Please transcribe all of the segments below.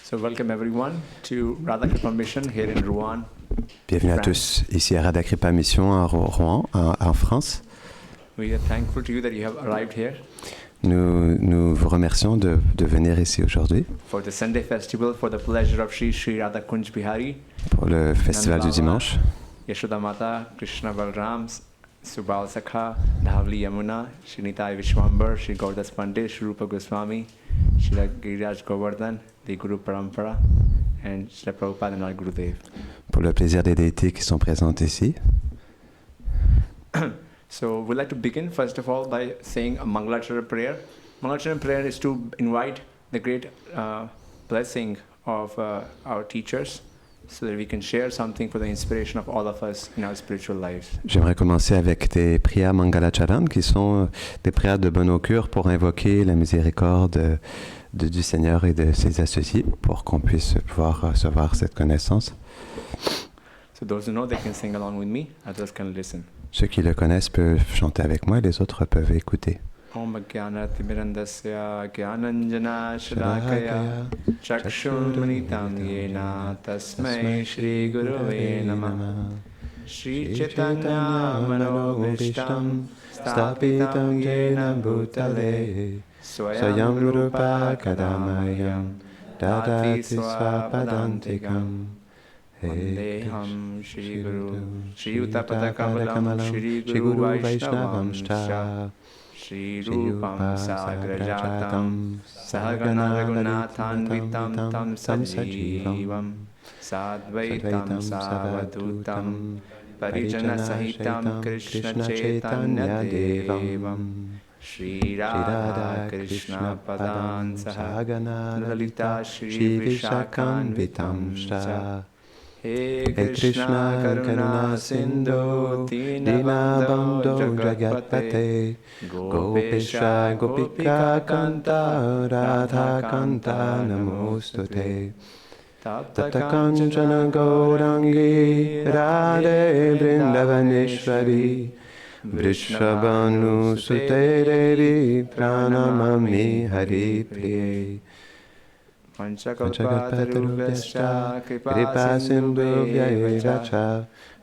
So welcome everyone to Radhakripa Mission here in Rouen. Bienvenue à France. tous ici à Radhakripa Mission à Rouen, en France. We are thankful to you that you have arrived here Nous vous remercions de venir ici aujourd'hui for the Sunday festival for the pleasure of Sri Sri Radha Kunj Bihari, pour le festival du dimanche. Yashoda Mata, Krishna Balram, Subal Sakha, Dhavli Yamuna, Shri Nitai Vishwambar, Shri Gauradas Pandit, Shri Rupa Goswami, Shri Giriraj Govardhan, the Guru Parampara, and Shri Prabhupada and our Gurudev. Pour le plaisir des déités qui sont présentes ici. So we'd like to begin first of all by saying a Mangalacharya prayer. Mangalacharya prayer is to invite the great blessing of our teachers so that we can share something for the inspiration of all of us in our spiritual lives. J'aimerais commencer avec des prières Mangalacharan qui sont des prières de bon augure pour invoquer la miséricorde du Seigneur et de ses associés pour qu'on puisse pouvoir recevoir cette connaissance. So those who know, they can sing along with me, others can listen. Ceux qui le connaissent peuvent chanter avec moi et les autres peuvent écouter. Om Jnanatimirandasya Jnananjana Shalakaya Chakshurmanitam Yena Tasmai Shri Gurave Namah Shri Chaitanya Manobhishtam Stapitam Yena Bhutale Swayam Rupa Kadamayam Dadati Swapadantikam Vandeham Shri Guru Shri Uttapadakamalam Shri Guru Vaishnavam Shta Shri Rupam Sagrajatam Sahagana Raghunathan Vitam Tam Sajivam Sadvaitam Savadutam Parijana Sahitam Krishna Chaitanya Devam Shri Radha Krishna Padan Sahagana Lalita Shri Vishakan Vitam Shta He Krishna Karuna Sindhu Dinabandho Jagatpate Gopesha Gopika Kanta Radha Kanta Namostute Tapta Kanchana Gaurangi Radhe Vrindavaneshwari Vrishabhanu Sute Devi Pranamami Hari Priye Panchakalpatarubhyascha Kripa Sindhubhya Cha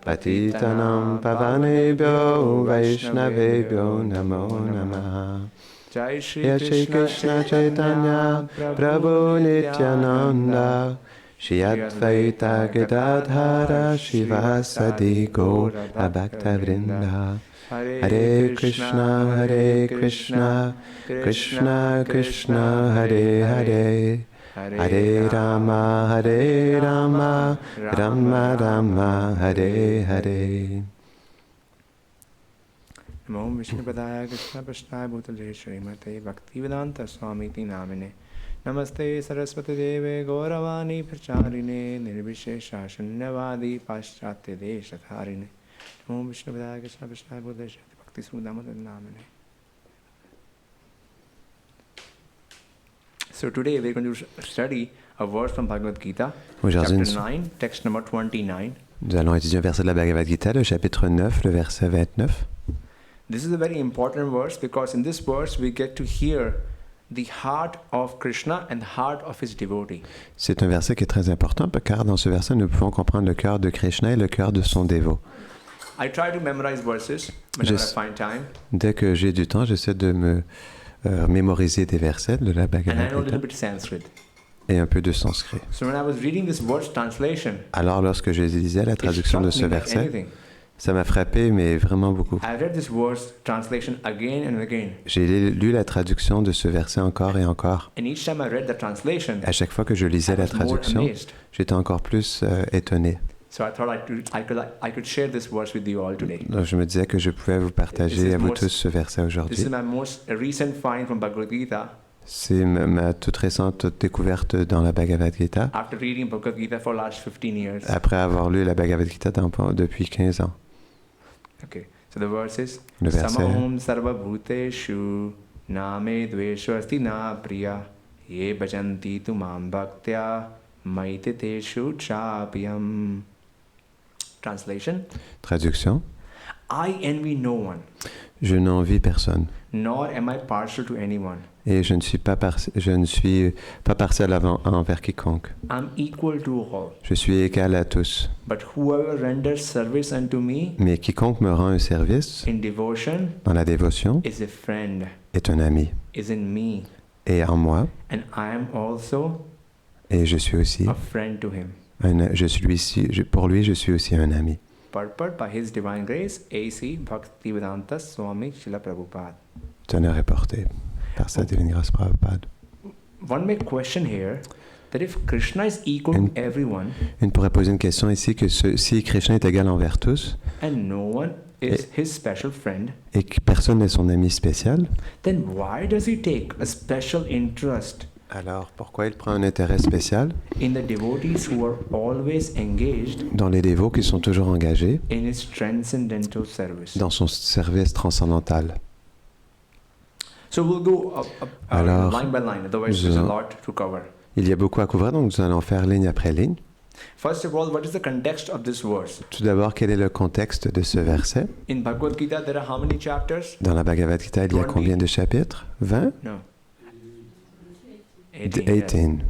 Patitanam Pavanebhyo Vaishnavebhyo Namo Namaha Jai Shri Krishna Chaitanya Prabhu Nityananda Shri Advaita Gadadhara Shivasadi Gaura Bhakta Vrinda Hare Krishna Krishna Krishna Hare Hare Hare Rama Rama Rama Hare Hare. Namo Vishnupadaya Krishna Prasthaya Bhutale Srimate Bhaktivedanta Swamiti Namine Namaste Saraswati Deve Gauravani Pracharine Nirvishesha Shunyavadi Paschatya Deshatharine Namo Vishnupadaya Krishna Prasthaya Bhutale Srimate Bhakti Sudamata Namine. So today we're going to study a verse from Bhagavad Gita, chapter 9, text number 29. Nous allons étudier un verset de la Bhagavad Gita, le chapitre 9, le verset 29. This is a very important verse because in this verse we get to hear the heart of Krishna and the heart of his devotee. C'est un verset qui est très important car dans ce verset nous pouvons comprendre le cœur de Krishna et le cœur de son dévot. I try to memorize verses whenever I find time. Dès que j'ai du temps, j'essaie de me mémoriser des versets de la Bhagavad Gita et un peu de sanskrit. So when I was reading this verse translation, alors lorsque je lisais la traduction de ce verset, ça m'a frappé, mais vraiment beaucoup. I read this verse translation again and again. J'ai lu la traduction de ce verset encore et encore. And each time I read the translation, à chaque fois que je lisais la traduction, j'étais encore plus étonné. So I thought I could share this verse with you all today. Donc je me disais que je pouvais vous partager à vous tous ce verset aujourd'hui. This is my most recent find from Bhagavad Gita. C'est ma toute récente découverte dans la Bhagavad Gita. After reading Bhagavad Gita for last 15 years. Après avoir lu la Bhagavad Gita depuis 15 ans. Okay. So the verse is le verset Samahom sarva bhuteshu name dveshu asti na priya ye bhajanti tumam bhaktya maititeshu chapyam. Translation. Traduction. I envy no one. Je n'envie personne. Nor am I partial to anyone. Et je ne suis pas partial envers quiconque. I'm equal to all. Je suis égal à tous. But whoever renders service unto me Mais quiconque me rend un service in devotion dans la dévotion is a friend, est un ami. is in me, Et en moi, and I am also et je suis aussi a friend to him. pour lui, je suis aussi un ami. Purport by His Divine Grace, A.C. Bhaktivedanta Swami Srila Prabhupada. Teneur est porté par sa divine grâce Prabhupada. One may question here that if Krishna is equal to everyone On pourrait poser une question ici que si Krishna est égal envers tous and no one is his special friend, et que personne n'est son ami spécial, then why does he take a special interest alors pourquoi il prend un intérêt spécial in the devotees who are always engaged dans les dévots qui sont toujours engagés in his transcendental service? dans son service transcendantal? So we'll go Alors, line by line, otherwise there's a lot to cover. Il y a beaucoup à couvrir, donc nous allons faire ligne après ligne. First of all, what is the context of this verse? Tout d'abord, quel est le contexte de ce verset? In Bhagavad Gita, there are how many chapters? Dans la Bhagavad Gita, il y a 20? combien de chapitres? 20? No. 18. Yes. 18.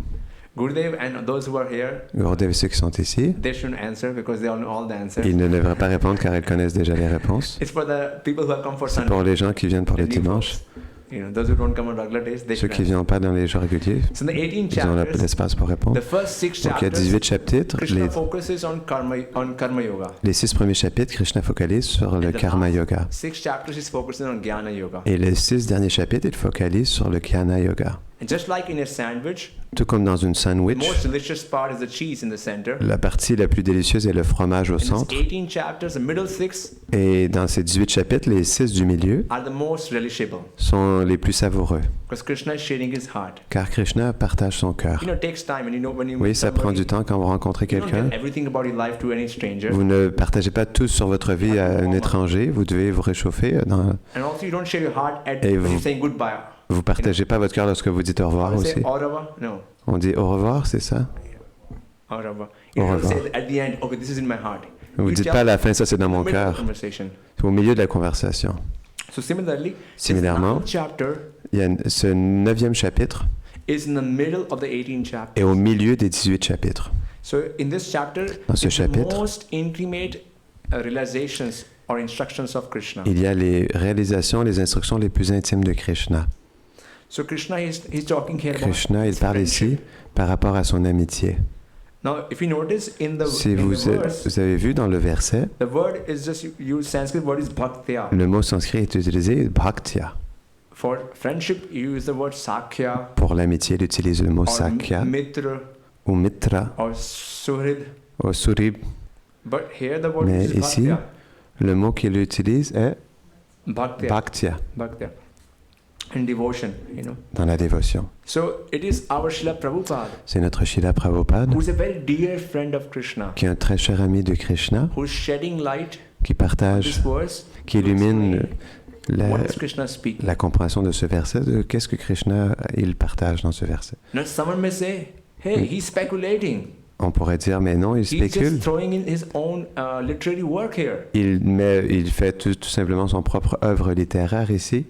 Gurudev and those who are here, Gurudev et ceux qui sont ici, they shouldn't answer because they all know all the answers. ils ne devraient pas répondre car ils connaissent déjà les réponses. It's for the people who have come for C'est Sunday. pour les gens qui viennent pour le The new dimanche. folks. You know, those who don't come on regular days, they Ceux should qui ne answer. viennent pas dans les jours réguliers, So in the 18 ils ont chapters, l'espace pour répondre. the first 6 Donc il y a chapters, 18 chapitres. Krishna focuses on karma yoga. Les 6 premiers chapitres, Krishna focalise sur le And the karma last yoga. 6 chapters is focusing on jnana yoga. Et les 6 derniers chapitres, il focalise sur le jnana yoga. And just like in a sandwich, Tout comme dans une the sandwich, most delicious part is the cheese in the center. la partie la plus délicieuse est le fromage au In these centre. 18 chapters, the middle 6 Et dans ces 18 chapitres, les 6 du milieu are the most relishable sont les plus savoureux. because Krishna is sharing his heart. Car Krishna partage son cœur. You know, it takes time, and you know when you Oui, meet ça prend somebody, du temps quand vous rencontrez you don't quelqu'un. tell everything about your life to any stranger. Vous ne partagez pas tout sur votre vie à un étranger. Vous devez vous réchauffer. And also, you don't share your heart at Et when vous- you're saying goodbye. Vous partagez pas votre cœur lorsque vous dites au revoir You say aussi. au revoir? No, On dit au revoir, c'est ça? au revoir. Au You don't revoir. say at the end, okay, this is in my heart. Vous You dites tell pas à la fin, ça c'est dans mon in the middle of the cœur. conversation. C'est au milieu de la conversation. So similarly, this Similairement, 9th chapter il y a ce 9e chapitre is in the middle of the 18 est chapters. au milieu des 18 chapitres. So in this chapter, Dans ce it's the chapitre, most intimate realizations or instructions of Krishna. il y a les réalisations, les instructions les plus intimes de Krishna. So Krishna he's talking here about Krishna, il his parle friendship. ici par rapport à son amitié. Now, if you notice in the, Si in the verse, vous avez vu dans le verset, the word is just you Sanskrit word is bhaktya. le mot sanskrit est utilisé bhaktya. For friendship, you use the word sakhya Pour l'amitié, il utilise le mot or sakya mitra ou mitra or suhrid. ou surib. But here the word Mais is ici, bhaktya. le mot qu'il utilise est Bhaktya. bhaktya, Bhaktya. In devotion, you know. dans la dévotion. So it is our Srila Prabhupada, C'est notre Srila Prabhupada, who is a very dear friend of Krishna, qui est un très cher ami de Krishna, who is shedding light qui on partage, this verse. qui to illumine explain what is Krishna speaking. la compréhension de ce verset, de qu'est-ce que Krishna il partage dans ce verset. Now someone may say, hey, he's speculating. On pourrait dire, mais non, il He's spécule. just throwing in his own literary work here. Il fait tout simplement son propre œuvre littéraire ici.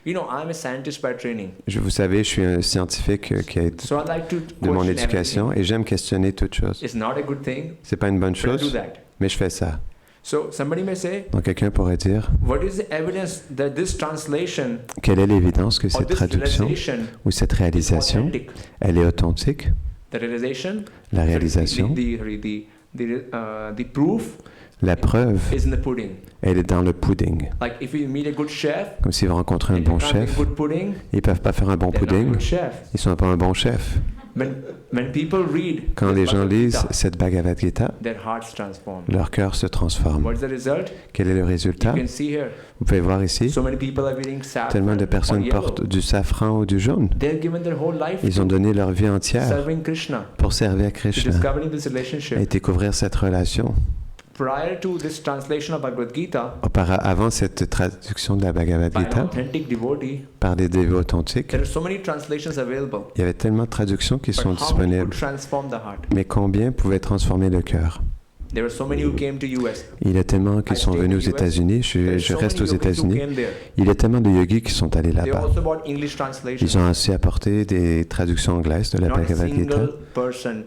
You know, I'm a scientist by training, Vous savez, je suis un scientifique qui a été so I like to de mon question éducation everything. et j'aime questionner toutes choses. It's not a good thing, C'est pas une bonne but I do chose, that. mais je fais ça. So somebody may say, Donc quelqu'un pourrait dire, what is the evidence that this translation quelle est l'évidence que or cette this traduction realization ou cette is réalisation, authentic? elle est authentique? The realization, La réalisation, the proof la preuve, is in the pudding. elle est dans le pudding. Like if you meet a good chef, Comme si vous rencontrez un and bon you can't make chef, good pudding, ils peuvent pas faire un bon they're not a pudding, good chef. ils sont pas un bon chef. When people read Quand this les gens Bhagavad lisent Gita, cette Bhagavad Gita, their hearts transform. leur cœur se transforme. What is the result? Quel est le You résultat? can see here. Vous pouvez voir ici, So many people are wearing saffron tellement de or personnes yellow. portent du safran ou du jaune. They've given their whole life Ils ont to donné leur vie entière serving Krishna, pour servir to Krishna discovering this et relationship. découvrir cette relation. Prior to this translation of Bhagavad Gita Avant cette traduction de la Bhagavad by an Gita, authentic devotee, par des dévots authentiques, there are so many translations available. il y avait tellement de traductions qui But sont how many could disponibles. transform the heart? Mais combien pouvaient transformer le cœur? There were so many who came to US. Il y a tellement qui sont venus aux États-Unis. Je reste aux États-Unis. Il y a tellement de yogis qui sont allés They là-bas. also brought English translations. Ils ont aussi apporté des traductions anglaises de la Not a Bhagavad Gita. single person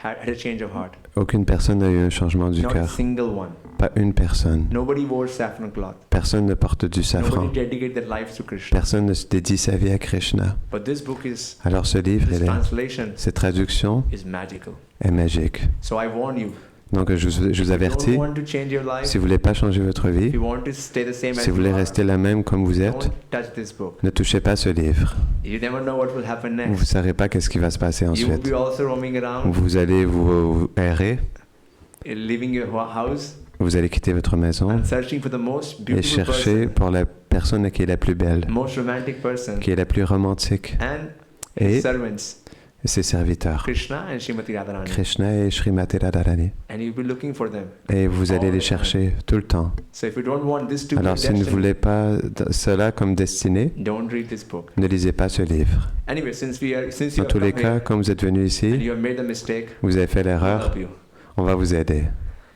had a change of heart. Aucune personne n'a eu un changement du Not a cœur. single one. Pas une personne. Nobody wore saffron cloth. Personne ne porte du safran. Nobody dedicated their lives to Krishna. Personne ne se dédie sa vie à Krishna. But this book is, Alors ce livre, this translation cette traduction is magical. est magique. So I warn you. Donc je vous If you don't avertis, want to change your life, si vous ne voulez pas changer votre if vie, you want to stay the same as si vous voulez you are, rester la même comme vous êtes, don't touch this book. ne touchez pas ce livre. You never know what will happen Vous ne next. saurez pas qu'est-ce qui va se passer You will ensuite. be also roaming around, Vous allez vous errer, leaving your house vous allez quitter votre maison and searching for the most et beautiful chercher person, pour la personne qui est la plus belle, most romantic person, qui est la plus romantique, and et his servants, ses serviteurs, Krishna and Srimati Radharani. Krishna et Srimati Radharani. And you'll be looking for them. Et vous allez All les the time. chercher tout le temps. So if you don't want this to be Alors your si vous ne destiny, voulez pas cela comme destinée, don't read this book. ne lisez pas ce livre. Anyway, since you Dans have tous les come cas, here comme vous êtes venu and ici, you have made the mistake, vous avez fait I'll l'erreur, help you. on va vous aider.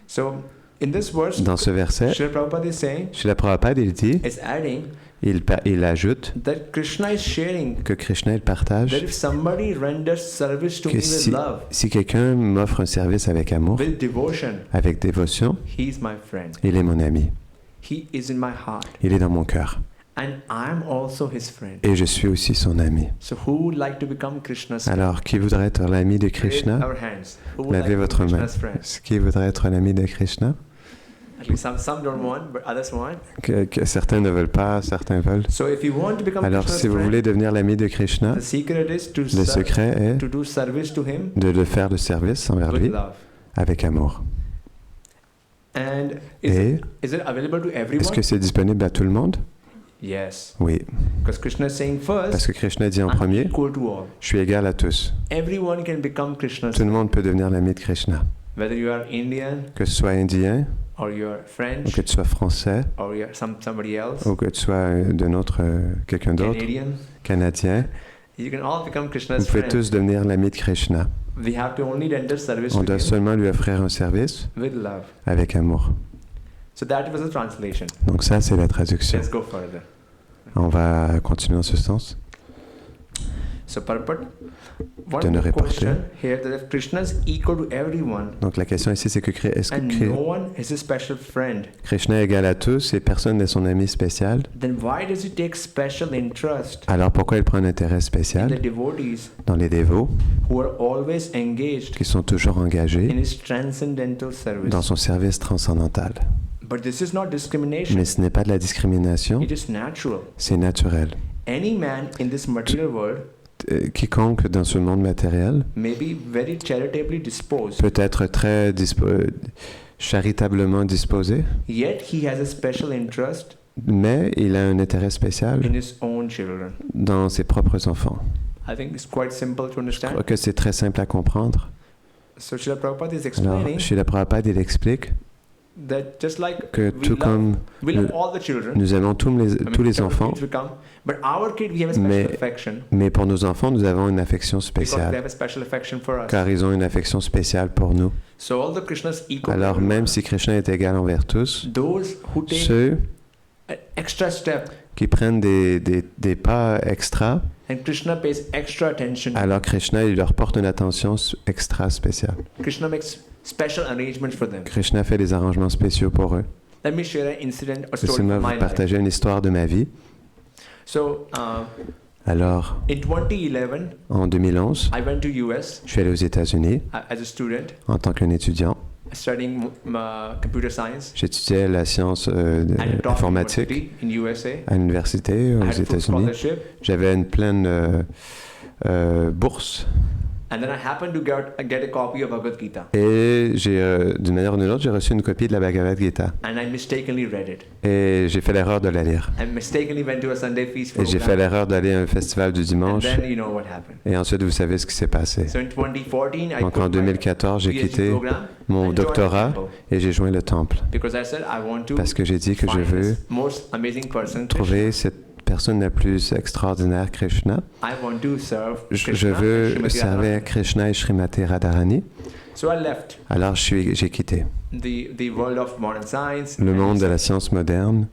So in this verse, Dans ce verset, Srila Prabhupada is saying, Srila Prabhupada, il dit, is adding il ajoute that Krishna is sharing que Krishna, il partage that if somebody renders service to me que with love, si quelqu'un m'offre un service avec amour, with devotion, avec dévotion, he is my friend. il est mon ami. He is in my heart. Il est dans mon cœur. And I am also his friend. Et je suis aussi son ami. So who would like to become Krishna's friend? Alors, qui voudrait être l'ami de Raise Krishna? our hands. Who would Lavez like to votre be main. Krishna's friend? Qui voudrait être l'ami de Krishna? At least some don't want, but others want. Que certains ne veulent pas, certains veulent. So if you want to become Alors, Krishna's si vous friend, voulez devenir l'ami de Krishna, the secret is to, le secret est to do service to him de le faire le service envers with lui love. avec amour. And Et is it available to everyone? est-ce que c'est disponible à tout le monde? Yes. Oui, Because Krishna is saying parce first, que Krishna dit en I'm premier, equal to all. je suis égal à tous. Everyone can become Krishna's Tout le friend. monde peut devenir l'ami de Krishna. Whether you are Indian, Que tu sois indien, or you're ou French, que tu sois français, or you're somebody else, ou que tu sois d'un autre, quelqu'un d'autre, Canadian, canadien, you can all become vous Krishna's pouvez friend. tous devenir l'ami de Krishna. We have to only render service On to doit him seulement lui offrir un service with love. avec amour. So that was the translation. Donc ça, c'est la traduction. Let's go further. On va continuer en ce sens. So purport, one De ne more reporter. question here that if Krishna is equal to everyone Donc la question ici, c'est que est-ce and que no one is a special friend, Krishna est égal à tous et personne n'est son ami spécial? then why does he take special interest Alors pourquoi il prend un intérêt in the spécial devotees dans les dévots who are always engaged qui sont toujours in engagés his transcendental service? dans son service transcendantal? But this is not discrimination. Mais ce n'est pas de la discrimination, It is natural. c'est naturel. Any man in this material world Quiconque dans ce monde matériel may be very charitably disposed, peut être très charitablement disposé, yet he has a special interest mais il a un intérêt spécial in his own children. dans ses propres enfants. I think it's quite simple to Je understand. crois que c'est très simple à comprendre. So Srila Prabhupada is Alors, explaining Srila Prabhupada, il explique that just like que tout comme we love all the children, nous aimons tous les whichever enfants, kids we come, but our kid we have a special Mais- affection mais pour nos enfants, nous avons une affection because they spéciale, have a special affection for us. car ils ont une affection spéciale pour nous. So all the Krishna's equal. Alors, même si Krishna est égal envers tous, those who take ceux an extra step qui prennent des pas extra, and Krishna pays extra attention, alors Krishna, il leur porte une attention extra spéciale. Krishna makes special arrangements for them. Krishna fait des arrangements spéciaux pour eux. Let me share an incident, a story Laissez-moi from vous my life. partager une histoire de ma vie. So Alors, in 2011, en 2011, I went to US je suis allé aux États-Unis as a student en tant qu'un étudiant. studying computer science J'étudiais la science at a top informatique university in USA. à l'université I aux had a full États-Unis. scholarship, J'avais une pleine bourse and then I happened to get a copy of Bhagavad Gita, et d'une manière ou d'une autre, j'ai reçu une copie de la Bhagavad Gita and I mistakenly read it. et j'ai fait l'erreur de la lire. I mistakenly went to a Sunday feast Et j'ai fait program, l'erreur d'aller à un festival du and dimanche then you know what happened. et ensuite vous savez ce qui s'est passé. So in 2014, I Donc en quit my 2014, j'ai PhD quitté program mon and joined doctorat the temple, et j'ai joint le temple because I said I want to parce que j'ai dit que je find veux this most amazing person, Krishna. trouver cette personne la plus extraordinaire, Krishna. I want to serve Je Krishna veux and Srimati servir Radharani. Krishna et Srimati Radharani. So I left Alors j'ai quitté the world of modern science. le and monde de la research. science moderne.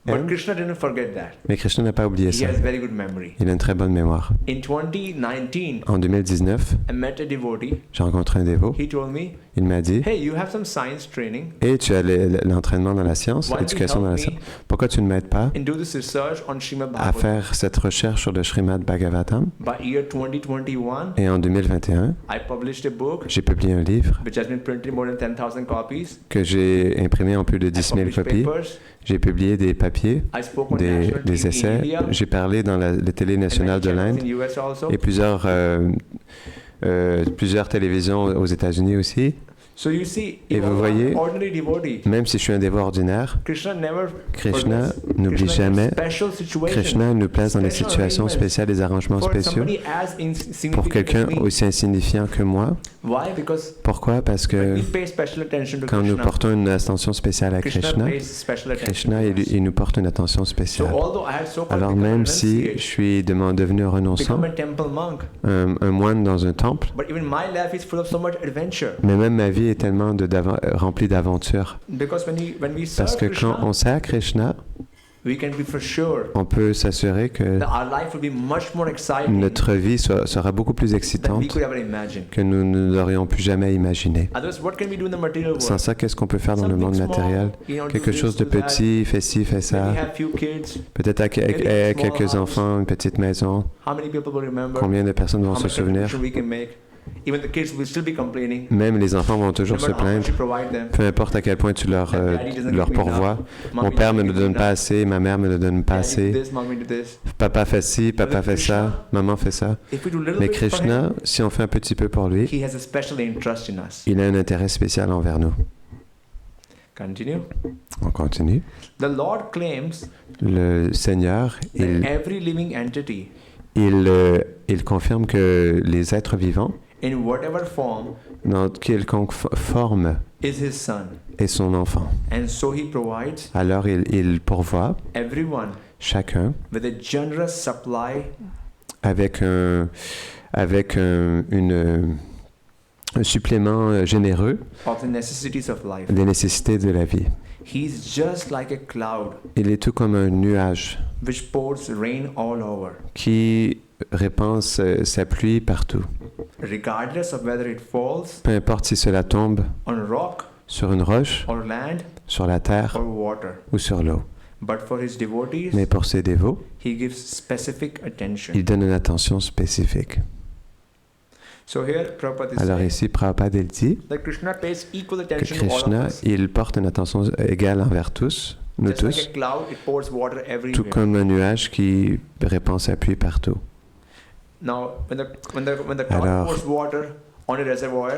But Krishna didn't forget that. Mais Krishna n'a pas oublié He ça. has very good memory. Il a une très bonne mémoire. In 2019, En 2019, I met a devotee. j'ai rencontré un dévot. He told me, Il m'a dit hey, you have some science training. « Hey, tu as l'entraînement dans la science, Why don't you l'éducation dans la help science. me Pourquoi tu ne m'aides pas and do this research on Srimad à Bhagavatam? faire cette recherche sur le Srimad Bhagavatam ?» By year 2021, Et en 2021, I published a book j'ai publié un livre which has been printed in more than 10,000 copies. que j'ai imprimé en plus de I 10 000 published copies. papers. J'ai publié des papiers, I spoke on national des TV in essais. India J'ai parlé dans la télé and nationale many de channels l'Inde in US also. et plusieurs télévisions aux États-Unis aussi. So you see, Et even vous though I'm voyez, an ordinary devotee, même si je suis un dévot ordinaire, Krishna never Krishna forgets. n'oublie Krishna gives jamais. special situations Krishna nous place dans des special situations arrangements spéciales, des arrangements for spéciaux somebody as insignificant pour quelqu'un as me. aussi insignifiant que moi. Why? Because Pourquoi? Parce when que we pay special attention to quand nous Krishna, portons une attention spéciale à Krishna Krishna, pays special attention Krishna, to us. il nous porte une attention So spéciale. although I had so-called Alors become a même si je renunciate, suis devenu un renonçant, become a temple monk, un moine dans un temple, but even my life is full of so much adventure. mais même ma vie est tellement remplie d'aventures. Because when we Parce serve que quand Krishna, on sert Krishna, we can be for sure on peut s'assurer que that our life will be much more exciting notre vie sera beaucoup plus than we excitante could ever imagine. que nous n'aurions pu jamais imaginer. Otherwise, what can we do in the material world? Sans ça, qu'est-ce qu'on peut faire dans le Something monde small, matériel? you know, do Quelque this, chose de do that. petit, fais ci, fais ça. Maybe have few kids. Peut-être avec maybe a small quelques house. enfants, une petite maison. How many people will remember? Combien de personnes vont How se much souvenir? contribution we can make? Even the kids will still be complaining. Même les enfants vont No toujours se matter how much plaindre. you provide them. Peu importe à quel point tu leur Daddy doesn't give me pourvois. enough. Mon Mommy père ne doesn't me give me donne pas enough. assez, ma mère ne me donne pas Daddy assez. do this, mommy do this. Papa fait ci, papa But fait ça, Krishna, maman fait ça. If we do a little Mais bit for him, Krishna, si on fait un petit peu pour lui, he has a special interest in us. il a un intérêt spécial envers nous. Continue. On continue. The Lord claims Le Seigneur, that il, every living entity, il confirme que les êtres vivants, in whatever form, dans quelconque forme, is his son. est son enfant. And so he provides Alors il pourvoit everyone chacun with a generous supply avec un supplément généreux of the necessities of life. des nécessités de la vie. He's just like a cloud Il est tout comme un nuage which pours rain all over, qui répand sa pluie partout. regardless of whether it falls Peu importe si cela tombe on rock sur une roche, or land sur la terre or water. ou sur l'eau. But for his devotees, Mais pour ses dévots, he gives specific attention. il donne une attention spécifique. So here Prabhupada is Alors saying ici, Prabhupada il dit that Krishna pays equal que attention to all of Krishna, us. il porte une attention égale envers tous, nous Just like tous, a cloud, it pours water tout everywhere. comme un nuage qui répand sa pluie partout. Now, when the cloud Alors- pours water on a reservoir,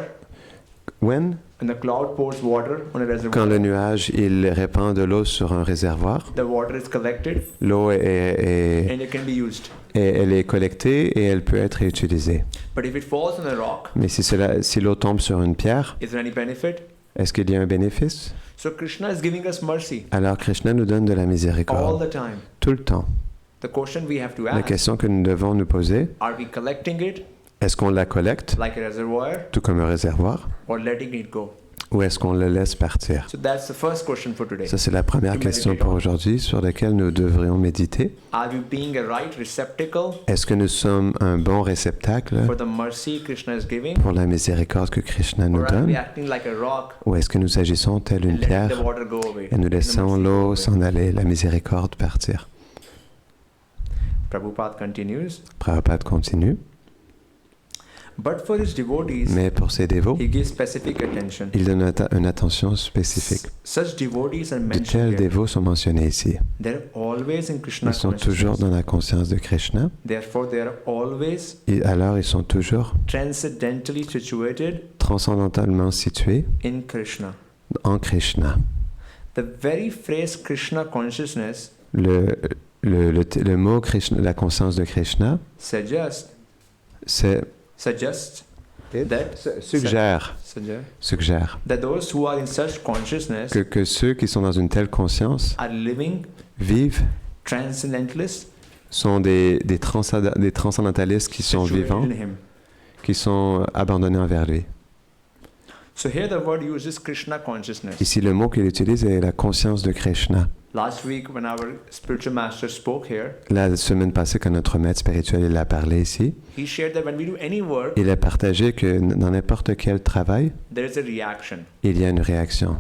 When the cloud pours water on a reservoir, Quand le nuage, il répand de l'eau sur un réservoir, the water is collected l'eau est, and it can be used. elle est collectée et elle peut être réutilisée. But if it falls on a rock, Mais si l'eau tombe sur une pierre, is there any benefit? est-ce qu'il y a un bénéfice? So Krishna is giving us mercy Alors Krishna nous donne de la all miséricorde the time. tout le temps. The question we have to La ask, question que nous devons nous poser, are we collecting it est-ce qu'on la collecte like a reservoir tout comme un réservoir or letting it go? ou est-ce qu'on le laisse partir? So that's the first question for today. Ça, c'est la première question pour aujourd'hui sur laquelle nous devrions méditer. Are we being a right receptacle Est-ce que nous sommes un bon réceptacle for the mercy Krishna is giving? pour la miséricorde que Krishna nous Or are we donne? acting like a rock Ou est-ce que nous agissons tel and une letting pierre the water go away? et nous The laissons mercy go l'eau away? s'en aller, la miséricorde partir? Prabhupada continues, Prabhupada continue. but for his devotees, Mais pour ses dévots, he gives specific attention. il donne une attention spécifique. Such devotees are De mentioned tels here. dévots sont mentionnés ici. They're always in Krishna Ils sont toujours consciousness. dans la conscience de Krishna. Therefore, they are always Et alors, ils sont toujours transcendentally situated transcendentalement situés in Krishna. en Krishna. The very phrase Krishna consciousness Le mot Krishna, la conscience de Krishna, suggests suggère that those who are in such consciousness que ceux qui sont dans une telle conscience are living vivent, transcendentalists sont des transcendantalistes qui sont situated vivants, in him. qui sont abandonnés envers lui. So here the word uses Krishna consciousness. Ici, le mot qu'il utilise est la conscience de Krishna. Last week when our spiritual master spoke here, La semaine passée, quand notre maître spirituel il a parlé ici, he shared that when we do any work, il a partagé que dans n'importe quel travail, there is a reaction. il y a une réaction.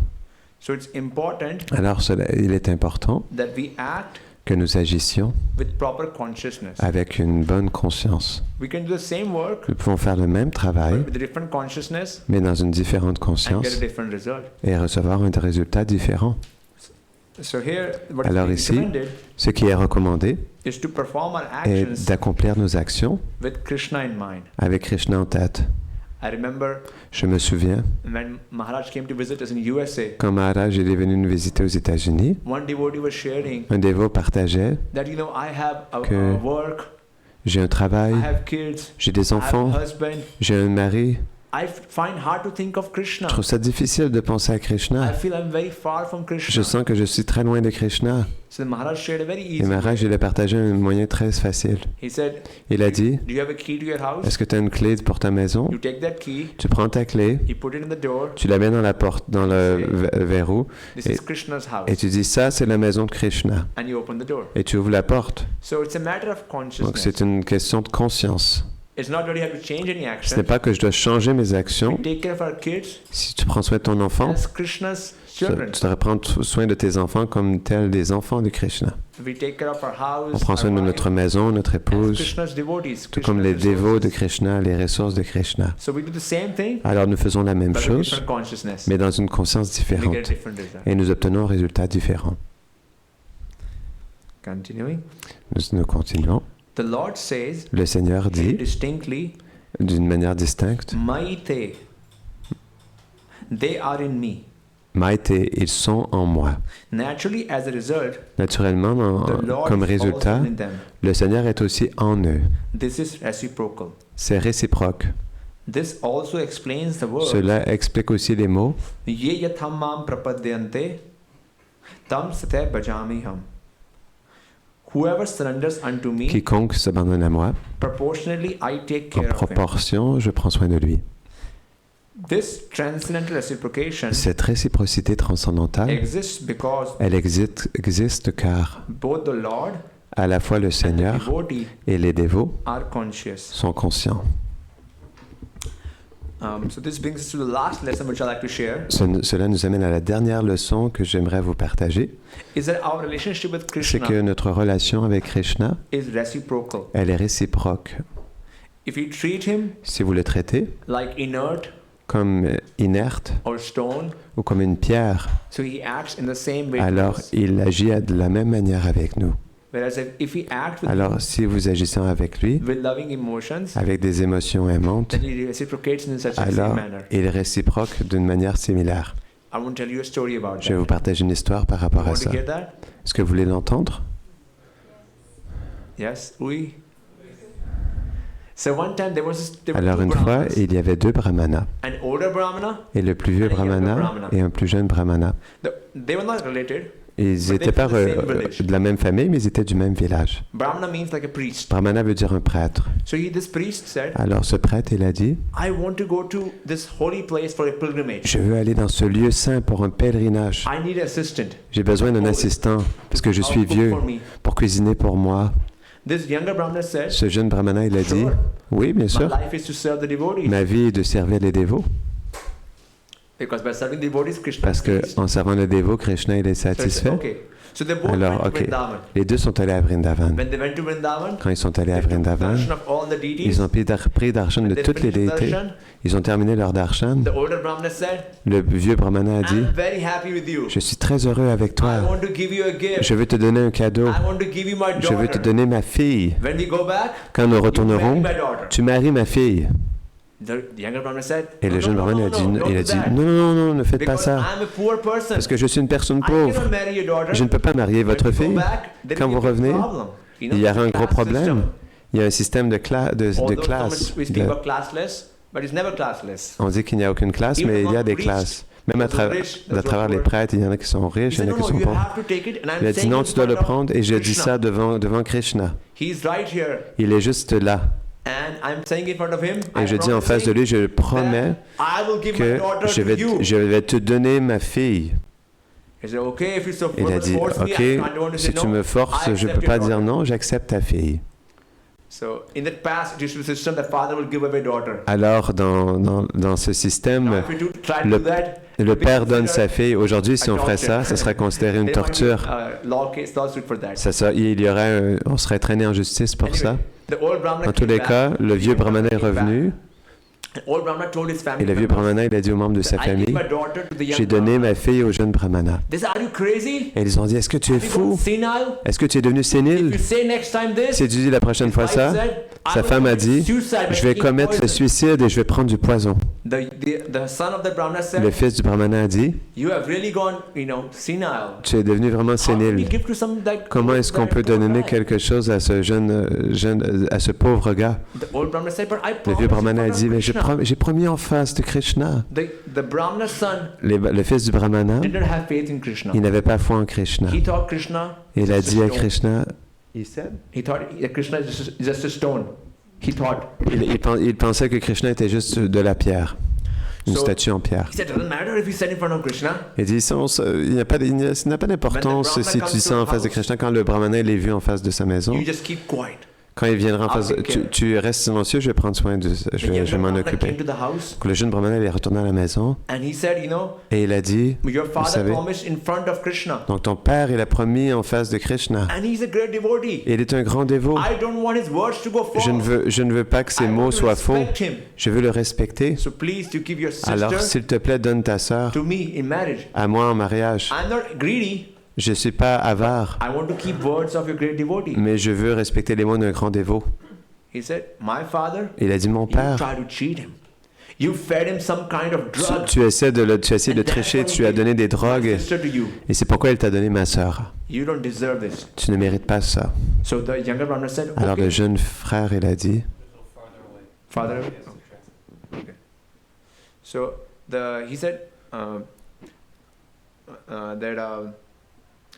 So it's important Alors, il est important that we act que nous agissions with proper consciousness. avec une bonne conscience. We can do the same work Nous pouvons faire le même travail, with a different consciousness mais dans une différente and get conscience a different result. et recevoir un résultat différent. So here, what Alors is ici, recommended Ce qui est recommandé is to perform our est actions d'accomplir nos actions with Krishna in mind. avec Krishna en tête. I remember Je me souviens, when Maharaj came to visit us in USA, quand Maharaj il est venu nous visiter aux États-Unis, one devotee was sharing un dévot partageait that, you know, I have a que work, j'ai un travail, I have kids, j'ai des I have enfants, a husband. j'ai un mari. I find hard to think of Krishna. Je trouve ça difficile de penser à I Krishna. feel I'm very far from Je Krishna. sens que je suis très loin de Krishna. So the Maharaj shared a very Et easy Maharaj way. il a partagé un moyen très facile. He said, Il a dit, do you have a key to your house? est-ce que tu as une clé pour ta maison? You take that key, Tu prends ta clé, you put it in the door. tu la mets dans la porte, dans le verrou, This Et- is Krishna's house. et tu dis, ça c'est la maison de Krishna. And you open the door. Et tu ouvres la porte. So it's a matter of Donc consciousness. c'est une question de conscience. It's not really have to change any Ce action. n'est pas que je dois changer mes actions. We take care of our kids Si tu prends soin de ton enfant, as Krishna's tu children. devrais prendre soin de tes enfants comme tels des enfants de Krishna. We take care of our house, On prend soin our de wife, notre maison, notre as épouse, Krishna's devotees, tout comme les Krishna's dévots de resources. Krishna, les ressources de Krishna. So we do the same thing, Alors nous faisons la même but with chose, different consciousness. mais dans une conscience We get a différente. different result. Et nous obtenons un résultat différent. Continuing. Nous continuons. The Lord says Le Seigneur dit distinctly, d'une manière distincte, Maite, they are in me. Maïté, ils sont en moi. Naturally, as a result, Naturellement, the Lord comme is résultat, also in them. le Seigneur est aussi en eux. This is reciprocal. C'est réciproque. This also explains the word. Cela explique aussi les mots Ye yatham mam prapadyante tam sate bhajamiham. Whoever surrenders unto me, quiconque s'abandonne à moi. proportionally I take En care of him. proportion, je prends soin de lui. This transcendental reciprocation Cette réciprocité transcendantale, exists because elle existe car both the Lord à la fois le and the Seigneur devotee et les dévots are conscious. sont conscients. So this brings us to the last lesson which I like to share. Cela nous amène à la dernière leçon que j'aimerais vous partager. Is that our relationship with C'est Krishna que notre relation avec Krishna, is reciprocal. elle est réciproque. If you treat him Si vous le traitez like inert comme inerte or stone, ou comme une pierre, so he acts in the same way. to alors us. il agit de la même manière avec nous. Whereas if we act with, Alors si vous agissez avec lui, with loving emotions, avec des émotions aimantes, then he reciprocates in such a alors same manner. il réciproque d'une manière similaire. I want to tell you a story about Je vais vous that. partager une histoire par You rapport à want ça. to hear that? Est-ce que vous voulez l'entendre? Yes, oui. So one time there were Alors two une fois, brahmanas, il y avait deux brahmanas, an older brahmana. et le plus vieux And a younger brahmana brahmana. et un plus jeune brahmana. They were not related. Ils But n'étaient they pas from the same village. de la même famille, mais ils étaient du même village. Brahmana means like a priest. Brahmana veut dire un prêtre. So this priest said, Alors ce prêtre, il a dit, I want to go to this holy place for a pilgrimage. je veux aller dans ce lieu saint pour un pèlerinage. I need an assistant. J'ai besoin d'un assistant parce que je suis I'll cook vieux for me. pour cuisiner pour moi. This younger brahmana said, Ce jeune brahmana, il a dit, Sure. oui, bien my sûr, life is to serve the devotees. ma vie est de servir les dévots. Because by serving devotees, Krishna Parce is que pleased. en servant les dévots, Krishna, il est So I said, satisfait. okay. So they both Alors, went to ok. Vrindavan. Les deux sont allés à Vrindavan. When they went to Vrindavan, Quand ils sont allés à they took Vrindavan, darshan of all the deities. ils ont pris darshan de When they toutes les finished déités. darshan, Ils ont terminé leur darshan. the older brahmana said, Le vieux brahmana a dit, I'm very happy with you. je suis très heureux avec I toi. want to give you a gift. Je veux te donner un cadeau. I want to give you my Je veux te daughter. donner ma fille. When we go back, Quand nous you marry retournerons, my daughter. tu maries ma fille. The younger brahmana said, Et le jeune brahmana don't il a do dit, that. non, non, non, ne faites pas Because ça. I'm a poor person. Parce que je suis une personne I pauvre. cannot marry your daughter. Je ne peux pas marier When votre we go fille. back, there Quand will vous be a revenez, problem. You know, il y aura un it's a gros class problème. system. Il y a un système de Although classe. we speak about classless, but it's never classless. On dit qu'il n'y a aucune classe, Even mais il y a among des priests, classes. Même à those who are rich, those who are travers les poor. prêtres, il y en a qui sont He riches, il y said, en a no, qui no, sont you pauvres. have to take it. And I'm Il a dit saying non, in tu dois le front of prendre, et je dis Krishna. ça devant Krishna. He's right here. Il est juste là. And I'm saying in front of him, Et je dis en face de lui, je promets I will give my que daughter je to you. vais te donner ma fille. He said, okay, if you so Il a dit, force me, ok, I can't want to say si tu no. me forces, I je ne accept peux pas your dire daughter. non, j'accepte ta fille. So in that past, it used to be a system that father will give away daughter. Alors, dans ce système, Now, if we try to le- do that, le it will père be donne sa considered fille. Aujourd'hui, si a on ferait ça, torture. ce serait considéré une There might be, torture. lawsuit for that. Il y aurait on serait traîné en justice pour ça. The old Brahmana Dans tous came les back. cas, le vieux The old Brahmana est came back. revenu The old Brahmana told his family et le vieux members, Brahmana, il a dit aux membres de sa I give famille, my daughter to the young j'ai donné Brahmana. ma fille au jeune Brahmana. They said, are you crazy? Et ils ont dit, est-ce que tu es Have you gone fou? senile? Est-ce que tu es devenu If sénile? you say next time this, Si tu dis la prochaine fois his ça, wife said, I sa will femme a commit dit, suicide by je vais taking commettre le poison. suicide et je vais prendre du poison. The son of the Brahmana said, Le fils du Brahmana a dit, you have really gone, senile. tu es devenu vraiment How can we sénile. give to some that Comment est-ce qu'on peut poor donner guy? quelque chose à ce à ce pauvre gars? The old Brahmana said, but I Le vieux promised Brahmana a in front dit, of mais Krishna. j'ai promis en face de Krishna. The Brahmana son Le fils du Brahmana, didn't have faith in Krishna. il n'avait pas foi en Krishna. He thought Krishna Il is a just dit a à stone. Krishna, He thought Krishna is just a stone. He thought. il pensait que Krishna était juste de la pierre, une So- statue en pierre. He said, it doesn't matter if he said in front of Krishna. Il dit, ça n'a pas d'importance When the si Brahmana tu sens en comes to face de your Krishna. Quand le Brahmana l'est vu en face de sa maison, You just keep quiet. quand il viendra en I'll face, take care. tu restes silencieux, je vais prendre soin de, je vais m'en Brahmana occuper. came to the house Donc, le jeune Brahmana il est retourné à la maison and he said, et il a dit, your father savez- promised in front of Krishna. donc ton père il a promis en face de Krishna. And he's a great devotee. Et il est un grand dévot. I don't want his words to go false. Je ne veux pas que ses I want mots to soient faux. respect him. Je veux le respecter. So please to give your sister Alors, s'il te plaît, donne ta sœur to me in marriage. à moi en mariage. I'm not greedy. Je ne suis pas avare, I want to keep words of your great devotee. mais je veux respecter les mots d'un grand dévot. He said, my father, Il a dit, mon you père, try to cheat him. You fed him some kind of drug. tu essaies de tricher, tu as donné des drogues, Sister to you. et c'est pourquoi il t'a donné ma sœur. You don't deserve this. Tu ne mérites pas ça. So the younger brother said, Alors okay, le jeune frère, il a dit, father. Okay. So he said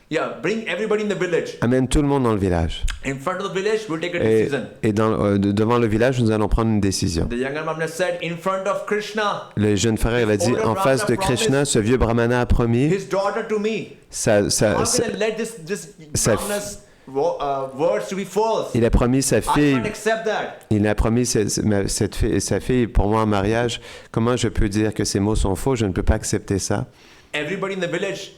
yeah, bring everybody in the village. amène tout le monde dans le village. In front of the village, we'll take a Et, decision. devant le village, nous allons prendre une décision. The younger brahmana said, in front of Krishna, Le jeune frère, il a dit, en face de Krishna, ce vieux brahmana a promis, his daughter to me. sa- How sa- can sa- I let this sa- brahmana's words to be false? il a promis sa I fille, can't accept that. il a promis sa fille pour moi en mariage. Comment je peux dire que ces mots sont faux? Je ne peux pas accepter ça. Everybody in the village,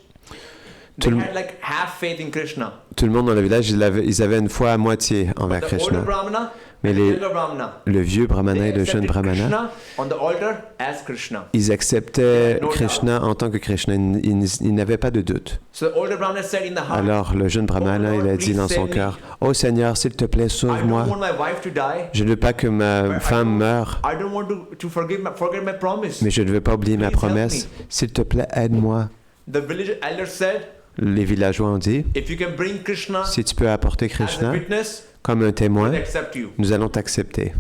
Tout they le- had like half faith in Krishna. Tout le monde dans le village, ils avaient une foi à moitié envers The older Krishna. brahmana Mais and the les- younger brahmana, Le vieux brahmana they et le jeune accepted brahmana, Krishna on the altar as Krishna. ils acceptaient No doubt. Krishna en tant que Krishna. Ils n'avaient pas de doute. So the older brahmana said in the heart, Alors le jeune brahmana, Oh Lord, il a dit please dans son save me. cœur, « Oh Seigneur, s'il te plaît, I sauve-moi. don't want my wife to die. Je ne veux pas que ma femme meure, I don't want to forget my promise. mais je ne veux pas oublier ma Please help promesse. S'il te plaît, aide-moi. The village elder said, » Les villageois ont dit, if you can bring Krishna si tu peux apporter as a Krishna witness, comme un témoin, we'll accept you. nous allons t'accepter.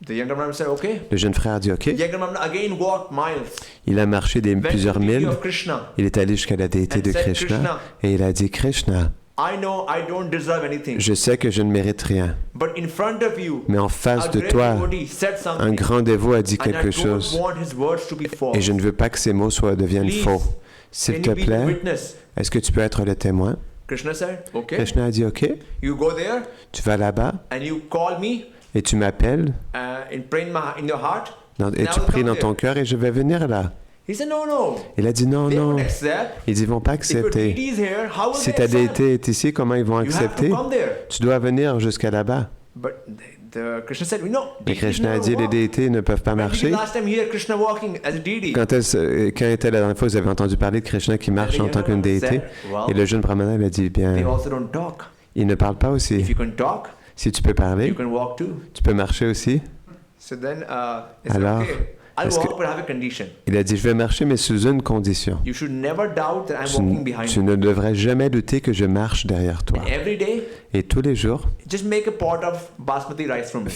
The younger brahmana said, okay. Le jeune frère dit, OK. The younger brahmana again walked miles. Il a marché Went to plusieurs the deity milles. of Krishna. Il est allé jusqu'à la déité And de said, Krishna Krishna, et il a dit, Krishna, I know I don't deserve anything. je sais que je ne mérite rien, But in front of you, mais en a face de great toi, devotee said un something. grand dévot a dit And I quelque don't chose want his words to be false. et je ne veux pas que ces mots deviennent Please, faux. S'il Can te you be the plaît, witness? est-ce que tu peux être le témoin? Krishna said, okay. Krishna a dit, OK, You go there tu vas là-bas and you call me et tu m'appelles and pray in your heart. et And I tu will pries come dans there. ton cœur et je vais venir là. He said, no. Il a dit, non, They non. won't accept. Ils ne vont pas If your accepter. deity is here, how will Si they ta accept? déité est ici, comment ils vont You have to accepter? come there. Tu dois venir jusqu'à là-bas. But Krishna said, no. Et deities Krishna a never dit, les walk. déités ne peuvent pas When did you marcher. last time hear Krishna walking as a deity? Quand était la dernière fois que vous avez entendu parler de Krishna qui marche en tant qu'une déité? Et le jeune brahmana il a dit, They bien, also don't talk. il ne parle pas If aussi. you can talk, Si tu peux you parler, can walk too. tu peux marcher aussi. So then he said, Alors, okay, I'll est-ce que- walk, but I have a condition. Il a dit, je vais marcher, mais sous une condition. You should never doubt that I'm Tu, walking behind tu you. ne devrais jamais douter que je marche derrière toi. And every day, Et tous les jours, just make a pot of basmati rice from me.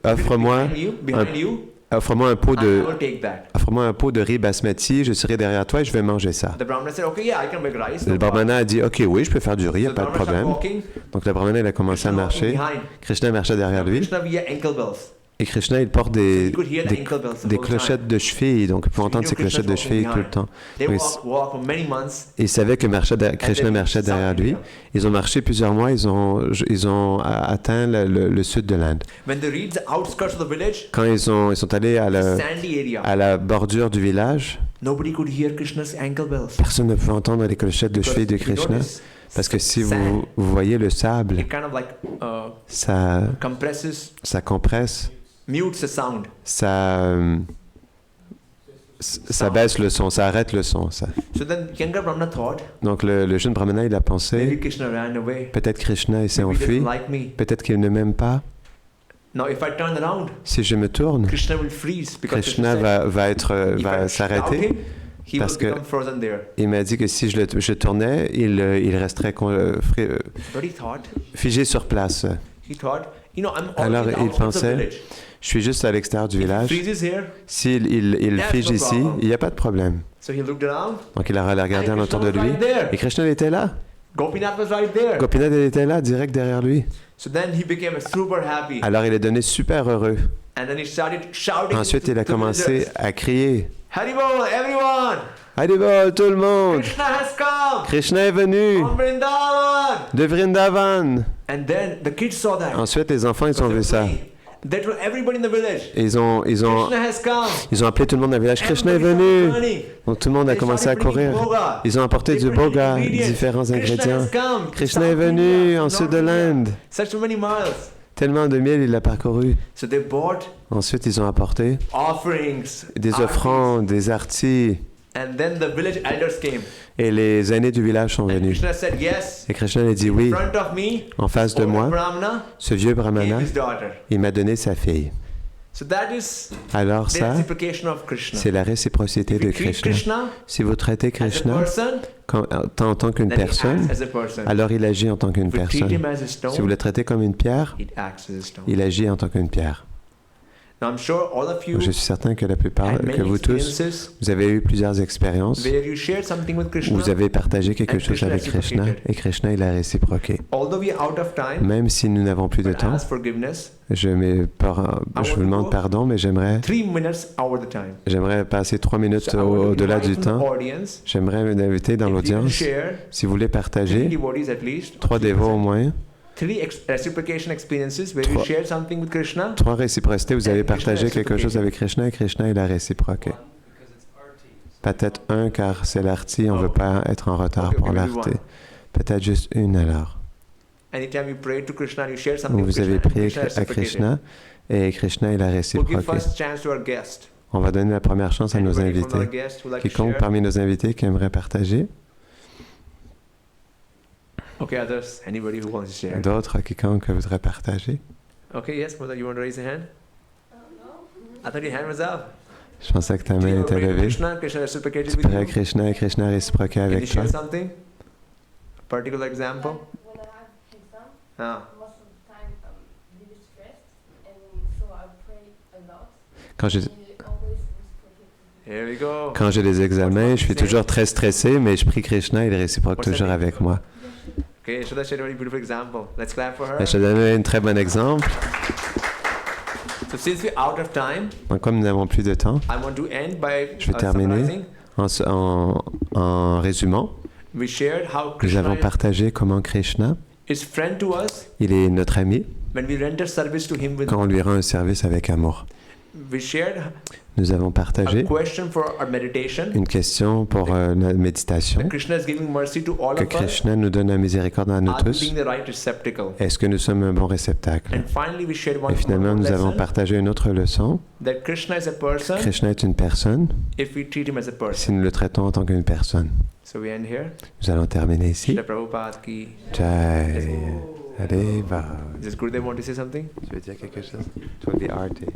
offre-moi Behind you, offre-moi un pot I de, will take that. offre-moi un pot de riz basmati, je serai derrière toi et je vais manger ça. The Brahmana said, okay, yeah, I can make rice. Le No problem. brahmana a dit, ok, oui, je peux faire du riz, il n'y So a the pas de Brahmana started problème. walking. Donc le brahmana, il a commencé à Krishna walking marcher. behind. Krishna marchait derrière lui. Krishna via ankle bells. Et Krishna, il porte des, You could hear the des, ankle bells the des whole clochettes de cheville, donc il peut So entendre you ces know Krishna's clochettes de walking cheville tout le behind. temps. They Donc, walk for many months. ils savaient que Krishna marchait derrière lui. Ils ont marché plusieurs mois, ils ont atteint le sud de l'Inde. When they reached the outskirts of the village, Quand ils sont allés sandy area, à la bordure du village, nobody could hear Krishna's ankle bells. personne ne pouvait entendre les clochettes de Because cheville de if you Krishna. notice, Parce que si sand, vous voyez le sable, it kind of like ça compresses, compresse, mutes the sound. ça baisse le son, ça arrête le son. Ça. So then younger Brahmana thought, Donc le jeune brahmana, il a maybe pensé, Krishna ran away. peut-être Krishna il s'est Maybe he enfui, doesn't like me. peut-être qu'il ne m'aime pas. Now if I turn around, Si je me tourne, Krishna will freeze because Krishna said, va if I shout s'arrêter. him, he parce will que- become frozen there. Il m'a dit que si je tournais, il resterait But he thought, figé sur place. I'm Alors, already il outside the pensait, village. Je suis juste à l'extérieur du If he village. freezes here, S'il il That's fige no ici, problem. il n'y a pas de problème. so he looked around. Donc il a regardé And alentour Krishna de was lui. right there. Et Krishna il était là. Gopinath was right there. Gopinath il était là, direct derrière lui. So then he became super happy. Alors il est devenu super heureux. And then he started shouting. Ensuite, to il a the commencé villagers, à crier. Haribol, everyone! Allez bol, tout le monde! Krishna has come! Krishna est venu From Vrindavan! de Vrindavan. And then the kids saw that. Ensuite, les enfants, ils ont vu ça. That was everybody in the village. Et ils ont Krishna has come. appelé tout le monde dans le village. Krishna est Everybody venu! started running. Donc tout le monde a They commencé à started bringing courir. boga. Ils ont apporté du Different boga, ingredients. différents Krishna ingrédients. has come. Krishna est South venu India, en sud North de India. l'Inde. Such many miles. Tellement de miel, il a parcouru. So they bought Ensuite, ils ont apporté offerings. des artis. offrandes, des artis. And then the village elders came. Et les aînés du village sont And venus. Krishna said, yes. Et Krishna a dit In oui. front of me, En face de older moi, Brahmana ce vieux gave brahmana, his daughter. il m'a donné sa fille. So that is Alors the ça, reciprocation of Krishna. c'est la réciprocité If de you treat Krishna. Krishna Si vous traitez as a Krishna person, en tant qu'une then he personne, acts as a person. alors il agit en tant qu'une If you treat personne. him as a Si vous stone, le traitez comme une pierre, it acts as a stone. il agit en tant qu'une pierre. Now I'm sure all of you Donc, je suis certain que la plupart, had que many vous tous, experiences vous avez eu plusieurs expériences where you shared something with où Krishna. vous avez partagé quelque And chose Krishna avec Krishna reciprocated. et Krishna il a réciproqué. Although we are out of time, Même si nous n'avons plus de but temps, ask forgiveness. je vous demande pardon, mais j'aimerais 3 minutes over the time. passer 3 minutes So I want to au-delà invite du in the temps. audience, J'aimerais vous inviter dans if you can l'audience, share si vous voulez 3 partager, devotees at least, 3 dévots au moins, 3 reciprocation experiences where you Trois- shared something with Krishna. 3 réciprocités, vous avez And Krishna partagé quelque chose reciprocated. avec Krishna et Krishna il a réciproqué. Peut-être un car c'est l'arti, on ne veut pas être en retard Okay, pour okay, maybe l'arti. one. Peut-être juste une alors. Anytime you pray to Krishna and you share something Où with vous avez Krishna, prié Krishna à reciprocated. Krishna et Krishna il a We'll give réciproqué. first chance to our guest. On va donner la première chance à nos Anybody from our invités. guests who like to Quiconque share? parmi nos invités qui aimerait partager, Okay, others. Anybody who wants to share? d'autres, quiconque voudrait partager. Okay, yes, mother, you want to raise your hand? I thought your hand was up. Je pensais que ta Do main you était pray to levée. Krishna, Krishna reciprocated Tu with pries à you? Krishna et Krishna a réciproqué Can you avec toi. share something? A particular example? When I have exam, Ah. most of the time I'm really stressed, and so I pray a lot. Quand j'ai And it always reciprocates. Here we go. Quand j'ai des examens, je suis toujours très stressé, mais je prie Krishna, il réciproque toujours avec moi. Okay, Shraddha shared a very beautiful example. Let's clap for her. Je te donne un très bon exemple. So since we're out of time, Donc, comme nous n'avons plus de temps, I want to end by Je vais terminer. summarizing. en résumant, We shared how nous Krishna avons partagé comment Krishna, is friend to us il est notre ami when we render service to him with. quand on lui rend un service avec amour. We shared Nous avons a partagé question for our meditation. une question pour notre méditation, That Krishna is giving mercy to all que of us. Krishna nous donne la miséricorde à nous Are we tous. being the right receptacle? Est-ce que nous sommes un bon réceptacle? And finally, we shared one Et finalement, more nous avons lesson partagé une autre leçon. that Krishna is a person Krishna est une personne if we treat him as a si person. nous le traitons en tant qu'une personne. So we end here. Nous allons terminer ici. Srila Prabhupada ki. Jai. Allez, va. Does Gurudev want to say something? Tu veux dire quelque chose? Toi, the artist.